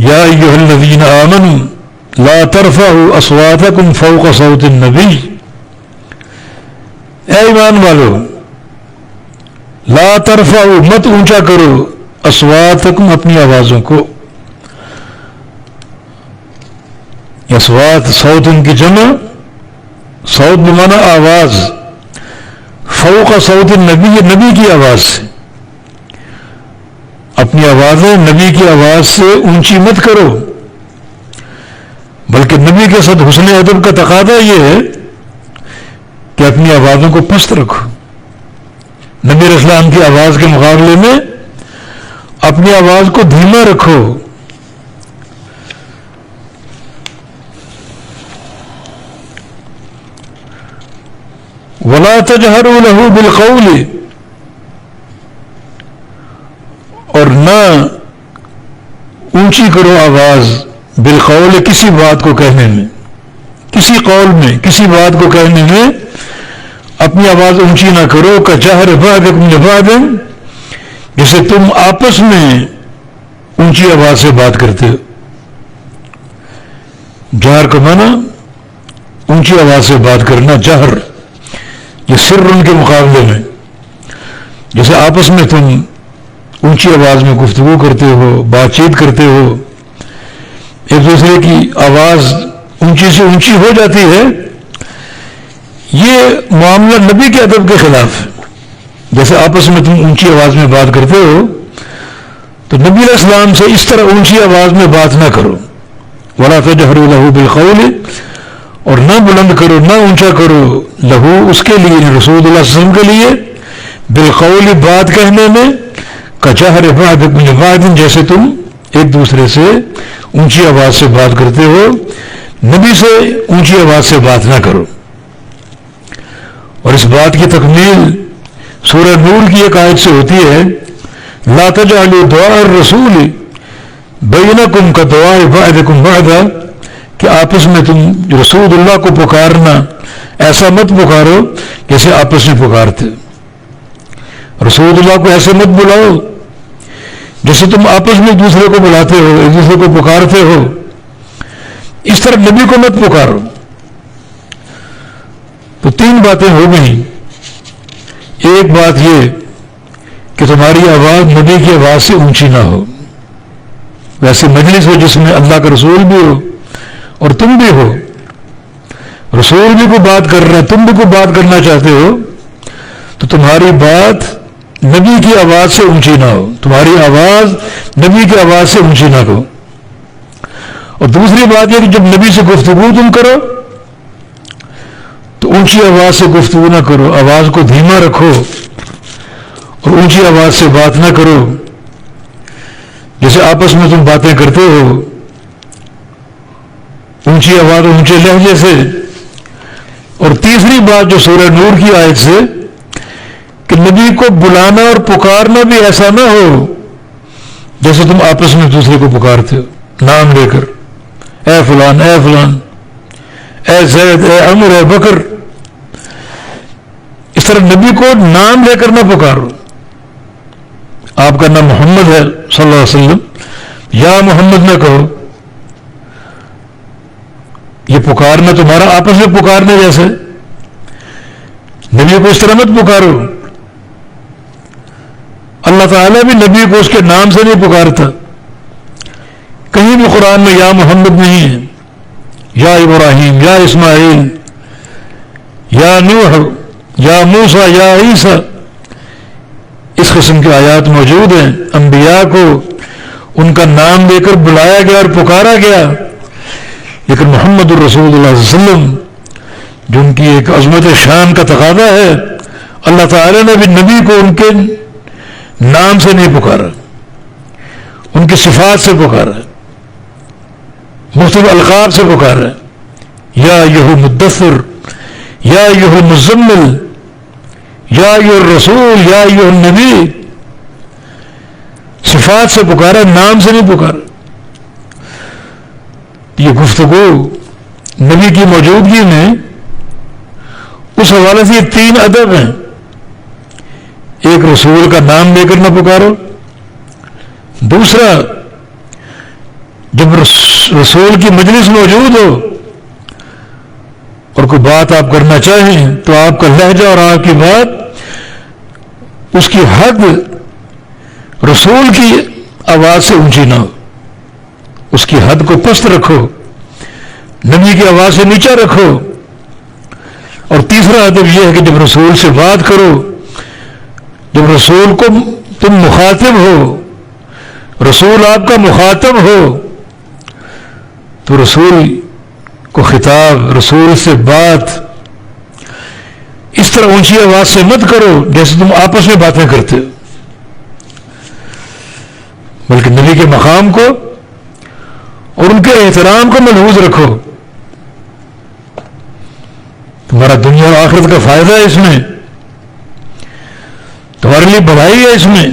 یا ایھا الذین آمنوا لا ترفعوا اصواتکم فوق صوت النبی، اے ایمان والو لا ترفعوا مت اونچا کرو اصواتکم اپنی آوازوں کو، اصوات صوت ان کی جمع، صوت بمانا آواز، فوق صوت النبی نبی کی آواز سے، اپنی آوازیں نبی کی آواز سے اونچی مت کرو، بلکہ نبی کے ساتھ حسن ادب کا تقاضا یہ ہے کہ اپنی آوازوں کو پست رکھو۔ نبی علیہ السلام کی آواز کے مقابلے میں اپنی آواز کو دھیما رکھو۔ وَلَا تَجْهَرُوا لَهُ بِالْقَوْلِ، اور نہ اونچی کرو آواز، بالقول کسی بات کو کہنے میں، کسی قول میں، کسی بات کو کہنے میں اپنی آواز اونچی نہ کرو، كَجَهْرِ بَعْضِكُمْ لِبَعْضٍ، جسے تم آپس میں اونچی آواز سے بات کرتے ہو۔ جہر کا معنی اونچی آواز سے بات کرنا، جہر یہ سر ان کے مقابلے میں، جیسے آپس میں تم اونچی آواز میں گفتگو کرتے ہو، بات چیت کرتے ہو، ایک دوسرے کی آواز اونچی سے اونچی ہو جاتی ہے، یہ معاملہ نبی کے ادب کے خلاف ہے۔ جیسے آپس میں تم اونچی آواز میں بات کرتے ہو تو نبی علیہ السلام سے اس طرح اونچی آواز میں بات نہ کرو۔ وَلَا تَجْهَرُوا لَهُ بِالْقَوْلِ، اور نہ بلند کرو، نہ اونچا کرو، لہو اس کے لیے، رسول اللہ صلی اللہ علیہ وسلم کے لیے، بالقول بات کہنے میں، كَجَهْرِ بَعْضِكُمْ لِبَعْضٍ جیسے تم ایک دوسرے سے اونچی آواز سے بات کرتے ہو، نبی سے اونچی آواز سے بات نہ کرو۔ اور اس بات کی تکمیل سورہ نور کی ایک آیت سے ہوتی ہے، لا تجعلوا دعاء الرسول بینکم کدعاء بعضکم بعضا، کہ آپس میں تم رسول اللہ کو پکارنا ایسا مت پکارو جیسے آپس میں پکارتے، رسول اللہ کو ایسے مت بلاؤ جیسے تم آپس میں ایک دوسرے کو بلاتے ہو، ایک دوسرے کو پکارتے ہو، اس طرح نبی کو مت پکارو۔ تو تین باتیں ہو گئیں۔ ایک بات یہ کہ تمہاری آواز نبی کی آواز سے اونچی نہ ہو، ویسے مجلس ہو جس میں اللہ کا رسول بھی ہو اور تم بھی ہو، رسول بھی کوئی بات کر رہا ہے، تم بھی کوئی بات کرنا چاہتے ہو، تو تمہاری بات نبی کی آواز سے اونچی نہ ہو، تمہاری آواز نبی کی آواز سے اونچی نہ ہو۔ اور دوسری بات یہ کہ جب نبی سے گفتگو تم کرو تو اونچی آواز سے گفتگو نہ کرو، آواز کو دھیما رکھو اور اونچی آواز سے بات نہ کرو جیسے آپس میں تم باتیں کرتے ہو، اونچی آواز اور اونچے لہجے سے۔ اور تیسری بات جو سورہ نور کی آیت سے کہ نبی کو بلانا اور پکارنا بھی ایسا نہ ہو جیسے تم آپس میں دوسرے کو پکارتے ہو نام لے کر، اے فلان، اے فلان، اے زید، اے عمر، اے بکر، اس طرح نبی کو نام لے کر نہ پکارو۔ آپ کا نام محمد ہے صلی اللہ علیہ وسلم، یا محمد نہ کہو، یہ پکارنا تمہارا آپس میں پکارنے جیسے، نبی کو اس طرح مت پکارو۔ اللہ تعالیٰ بھی نبی کو اس کے نام سے نہیں پکارتا، کہیں بھی قرآن میں یا محمد نہیں ہے، یا ابراہیم، یا اسماعیل، یا نوح، یا موسیٰ، یا عیسیٰ، اس قسم کے آیات موجود ہیں۔ انبیاء کو ان کا نام لے کر بلایا گیا اور پکارا گیا، لیکن محمد الرسول اللہ صلی اللہ علیہ وسلم جو ان کی ایک عظمت شان کا تقاضا ہے، اللہ تعالیٰ نے بھی نبی کو ان کے نام سے نہیں پکارا، ان کی صفات سے پکارا، مختلف القاب سے پکارا، یا ایھا المدثر، یا ایھا المزمل، یا ایھا الرسول، یا ایھا النبی، صفات سے پکارا، نام سے نہیں پکارا۔ یہ گفتگو نبی کی موجودگی میں اس حوالے سے یہ تین ادب ہیں، ایک رسول کا نام لے کر نہ پکارو، دوسرا جب رسول کی مجلس موجود ہو اور کوئی بات آپ کرنا چاہیں تو آپ کا لہجہ اور آپ کی بات اس کی حد رسول کی آواز سے اونچی نہ ہو، اس کی حد کو پست رکھو، نبی کی آواز سے نیچا رکھو۔ اور تیسرا ادب یہ ہے کہ جب رسول سے بات کرو، جب رسول کو تم مخاطب ہو، رسول آپ کا مخاطب ہو، تو رسول کو خطاب، رسول سے بات اس طرح اونچی آواز سے مت کرو جیسے تم آپس میں باتیں کرتے ہو، بلکہ نبی کے مقام کو اور ان کے احترام کو ملحوظ رکھو۔ تمہارا دنیا و آخرت کا فائدہ ہے اس میں، تمہارے لیے بھلائی ہے اس میں۔